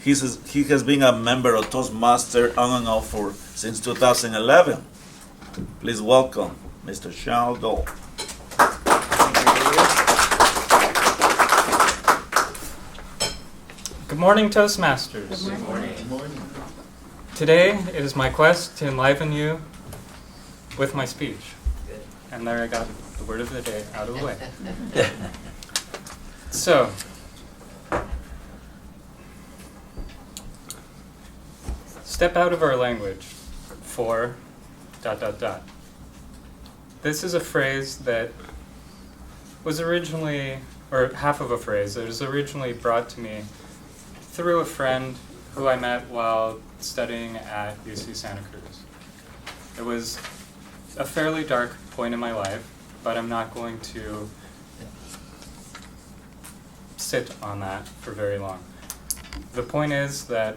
He has been a member of Toastmasters on and off since 2011. Please welcome Mr. Charles Dole. Good morning, Toastmasters. Good morning. Good morning. Today it is my quest to enliven you with my speech. Good. And there I got the word of the day out of the way. So, step out of our language for ... This is a phrase that was originally, or half of a phrase that was originally brought to me through a friend who I met while studying at UC Santa Cruz. It was a fairly dark point in my life, but I'm not going to sit on that for very long. The point is that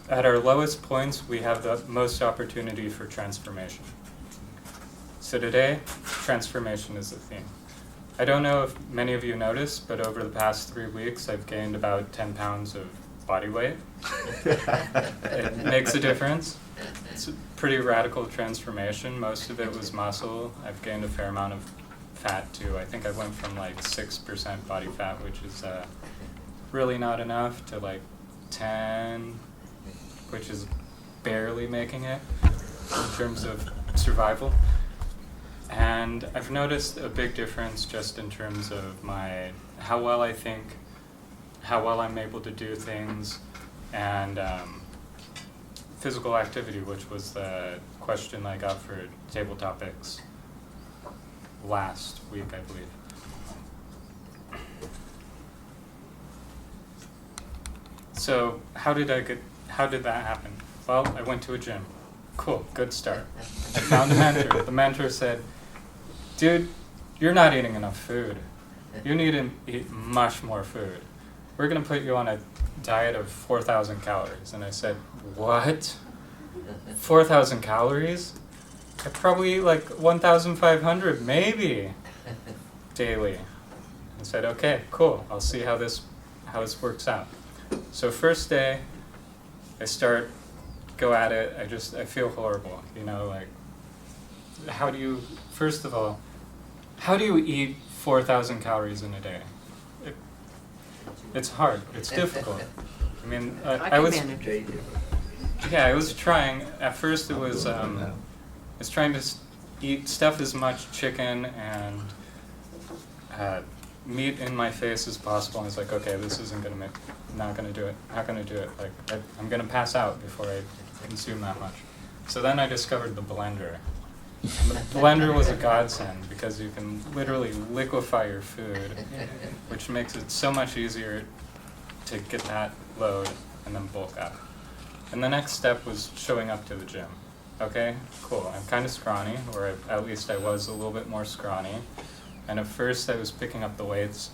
at our lowest points, we have the most opportunity for transformation. So today, transformation is the theme. I don't know if many of you noticed, but over the past 3 weeks, I've gained about 10 pounds of body weight. It makes a difference. It's a pretty radical transformation. Most of it was muscle. I've gained a fair amount of fat too. I think I went from like 6% body fat, which is really not enough, to like 10, which is barely making it in terms of survival. And I've noticed a big difference just in terms of how well I think, how well I'm able to do things, and physical activity, which was the question I got for table topics last week, I believe. So how did that happen? Well, I went to a gym. Cool, good start. I found a mentor. The mentor said, dude, you're not eating enough food. You need to eat much more food. We're going to put you on a diet of 4,000 calories. And I said, what? 4,000 calories? I probably eat like 1,500, maybe, daily. I said, okay, cool. I'll see how this works out. So first day, go at it. I feel horrible. First of all, how do you eat 4,000 calories in a day? It's hard. It's difficult. I mean, I was trying. At first, I was trying to stuff as much chicken and meat in my face as possible. And I was like, okay, this isn't gonna not gonna do it. Like, I'm gonna pass out before I consume that much. So then I discovered the blender. And the blender was a godsend because you can literally liquefy your food, which makes it so much easier to get that load and then bulk up. And the next step was showing up to the gym. Okay, cool. I'm kind of scrawny, or at least I was a little bit more scrawny. And at first I was picking up the weights,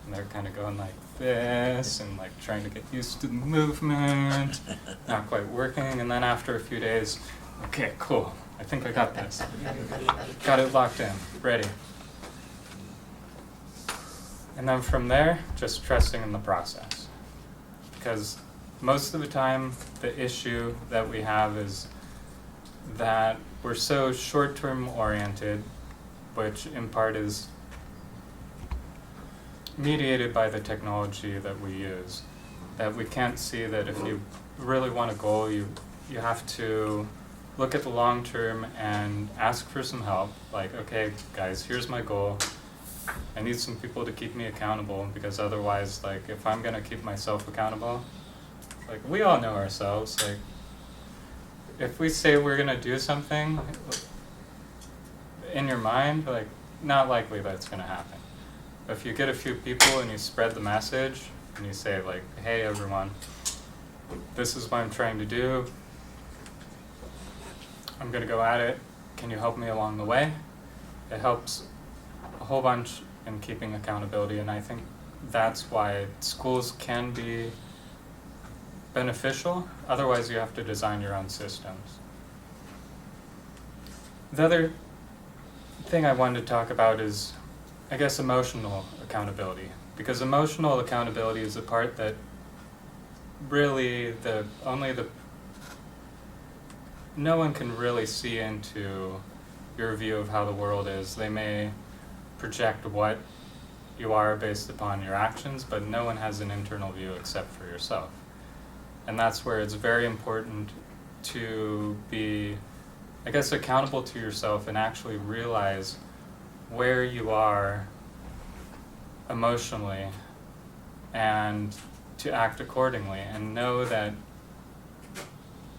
and they're kind of going like this, and like trying to get used to the movement, not quite working. And then after a few days, okay, cool. I think I got this. Got it locked in, ready. And then from there, just trusting in the process. Because most of the time, the issue that we have is that we're so short-term oriented, which in part is mediated by the technology that we use, that we can't see that if you really want a goal, you have to look at the long term and ask for some help. Like, okay, guys, here's my goal. I need some people to keep me accountable, because otherwise, like, if I'm gonna keep myself accountable, like, we all know ourselves, like, if we say we're gonna do something in your mind, like, not likely that's gonna happen. But if you get a few people and you spread the message and you say, like, hey everyone, this is what I'm trying to do, I'm gonna go at it, can you help me along the way? It helps a whole bunch in keeping accountability, and I think that's why schools can be beneficial. Otherwise you have to design your own systems. The other thing I wanted to talk about is, I guess, emotional accountability. Because emotional accountability is the part that really no one can really see into your view of how the world is. They may project what you are based upon your actions, but no one has an internal view except for yourself. And that's where it's very important to be, I guess, accountable to yourself and actually realize where you are emotionally and to act accordingly, and know that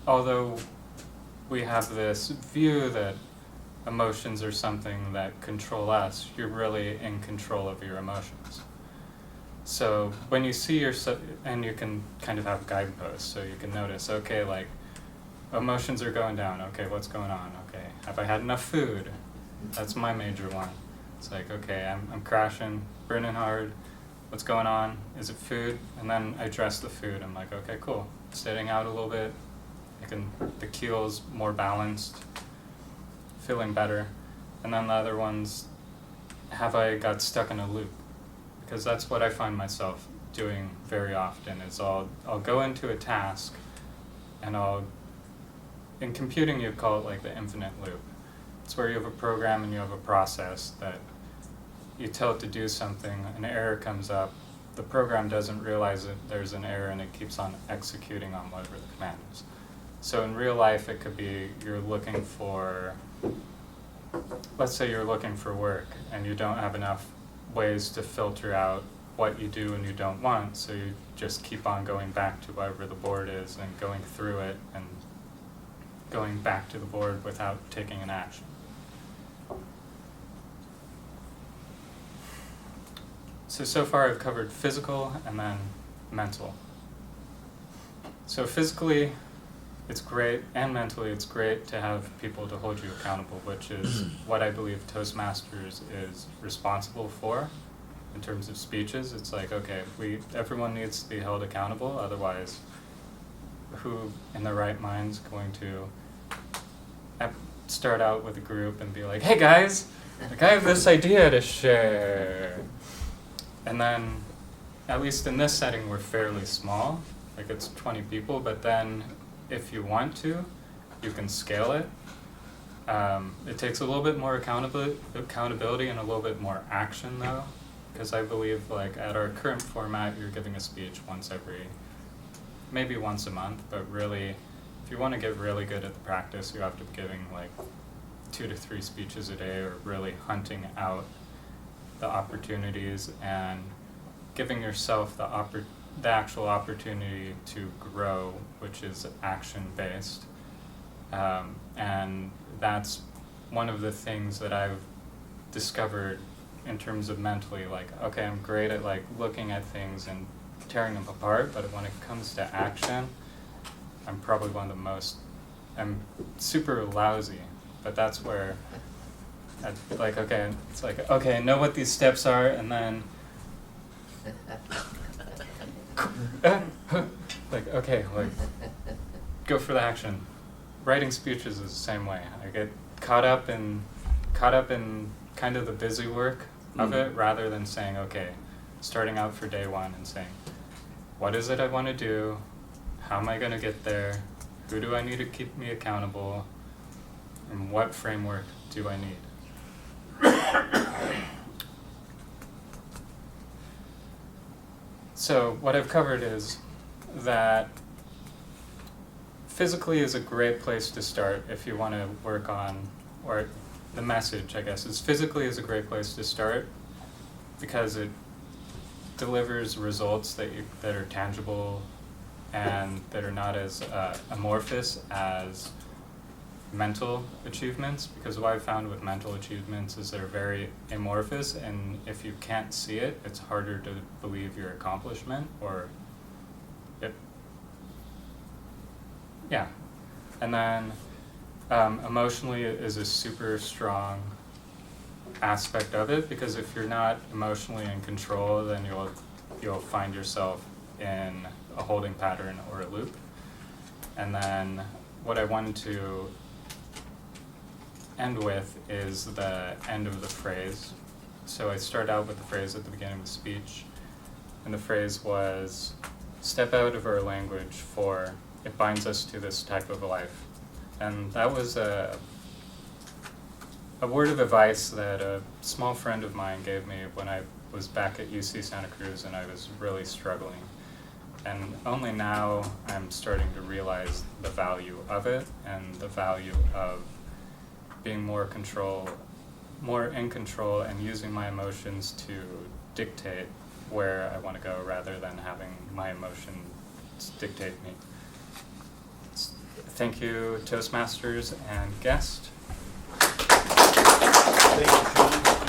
although we have this view that emotions are something that control us, you're really in control of your emotions. So when you see yourself, and you can kind of have guideposts, so you can notice, okay, like, emotions are going down, okay, what's going on, okay, have I had enough food? That's my major one. It's like, okay, I'm crashing, burning hard, what's going on? Is it food? And then I address the food. I'm like, okay, cool, sitting out a little bit, the keel's more balanced, feeling better. And then the other ones, have I got stuck in a loop? Because that's what I find myself doing very often, is I'll go into a task, and in computing you call it like the infinite loop. It's where you have a program and you have a process that you tell it to do something, an error comes up, the program doesn't realize that there's an error, and it keeps on executing on whatever the command is. So in real life it could be you're looking for, let's say you're looking for work and you don't have enough ways to filter out what you do and you don't want, so you just keep on going back to whatever the board is and going through it and going back to the board without taking an action. So far I've covered physical and then mental. So physically it's great, and mentally it's great to have people to hold you accountable, which is what I believe Toastmasters is responsible for in terms of speeches. It's like, okay, everyone needs to be held accountable, otherwise who in their right mind is going to start out with a group and be like, hey guys, like, I have this idea to share. And then, at least in this setting, we're fairly small, like it's 20 people, but then if you want to, you can scale it. It takes a little bit more accountability and a little bit more action though, because I believe like at our current format, you're giving a speech maybe once a month, but really, if you want to get really good at the practice, you have to be giving like 2 to 3 speeches a day, or really hunting out the opportunities and giving yourself the actual opportunity to grow, which is action-based. And that's one of the things that I've discovered in terms of mentally, like, okay, I'm great at like looking at things and tearing them apart, but when it comes to action, I'm probably I'm super lousy, but that's where it's like, okay, I know what these steps are, and then go for the action. Writing speeches is the same way. I get caught up in kind of the busy work of it, rather than saying, okay, starting out for day one and saying, what is it I want to do? How am I going to get there? Who do I need to keep me accountable? And what framework do I need? So what I've covered is that physically is a great place to start if you want to work on, or the message, I guess, is physically is a great place to start because it delivers results that are tangible and that are not as amorphous as mental achievements, because what I've found with mental achievements is they're very amorphous, and if you can't see it, it's harder to believe your accomplishment, or yeah. And then emotionally is a super strong aspect of it, because if you're not emotionally in control, then you'll find yourself in a holding pattern or a loop. And then what I wanted to end with is the end of the phrase. So I start out with the phrase at the beginning of the speech, and the phrase was, step out of our language for it binds us to this type of life. And that was a word of advice that a small friend of mine gave me when I was back at UC Santa Cruz and I was really struggling. And only now I'm starting to realize the value of it and the value of being more in control and using my emotions to dictate where I want to go rather than having my emotions dictate me. Thank you, Toastmasters and guest. Thank you.